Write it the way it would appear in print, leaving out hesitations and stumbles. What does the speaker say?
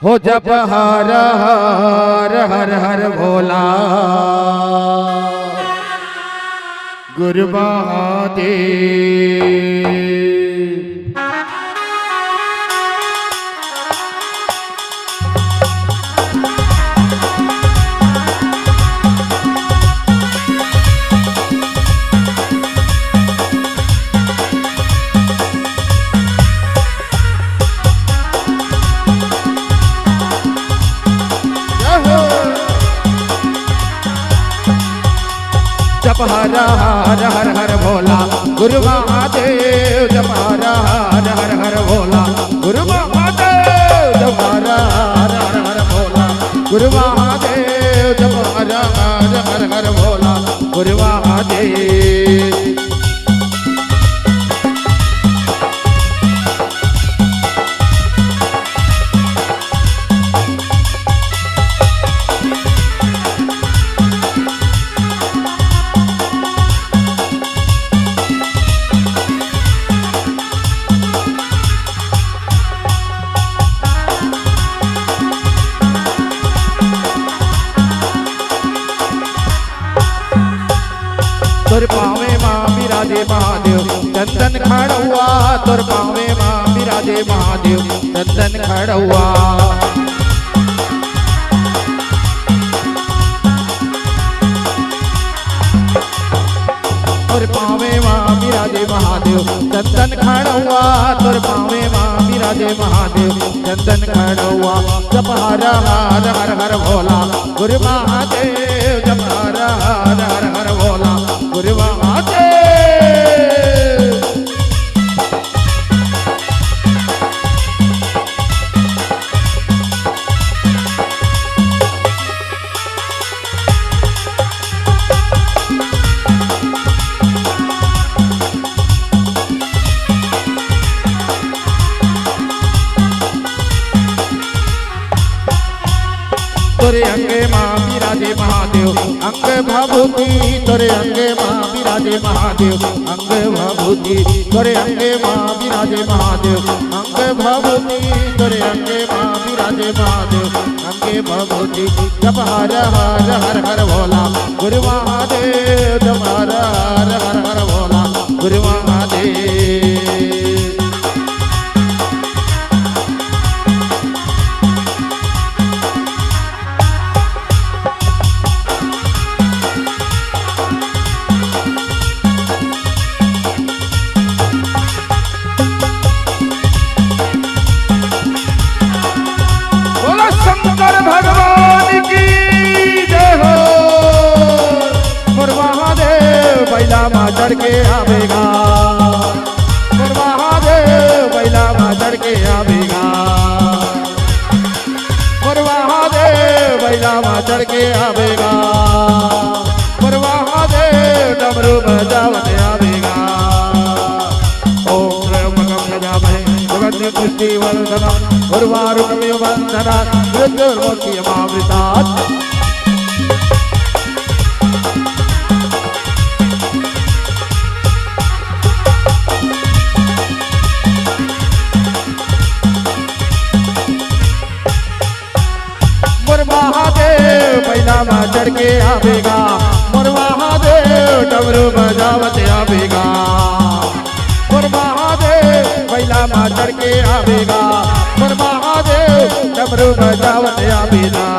हो जप हर हर हर हर भोला गुरु महादेव। जप हर हर हर हर भोला गुरु महादेव। जप हर हर हर हर भोला गुरु महादेव। जप हर हर हर हर भोला गुरु महादेव। जप हर हर हर हर भोला गुरु महादेव। तुर पावे माँ विराजे महादेव चंदन खड़ुआ। तुर पावे माँ विराजे महादेव चंदन खड़ुआ। तुर पावे माँ विराजे महादेव चंदन खड़ुआ। तुर पावे माँ विराजे महादेव चंदन खड़ुआ। जप हर हर हर हर भोला गुरु महादेव। जप हर हर हर हर भोला गुरु महादेव। तोरे अंगे माँ विराजे महादेव अंग भभूति। तोरे अंगे माँ विराजे महादेव अंग भभूति। तोरे अंगे माँ विराजे महादेव अंग भभूति। तोरे अंगे माँ विराजे महादेव अंगे भभूति। जप हर हर हर हर भोला गुरु महादेव। जप हर हर हर हर भोला गुरु महादेव। भगवान की जय हो। मोर महादेव बैला माँ चढ़ के आवेगा। मोर महादेव बैला माँ चढ़ के आवेगा। मोर महादेव बैला माँ चढ़ के आवेगा। मोर महादेव डमरू बजावत आवेगा। ओम त्र्यंबकं यजामहे सुगंधिं पुष्टिवर्धनम् उर्वारुकमिव बन्धनात् मृत्युर्मुक्षीयमामृतात्। मोर महादेव बैला माँ चढ़ के आवेगा। मोर महादेव डमरू बजावत आवेगा। मोर महादेव बैला माँ चढ़ के आवेगा। मोर महादेव डमरू बजावत आवेगा।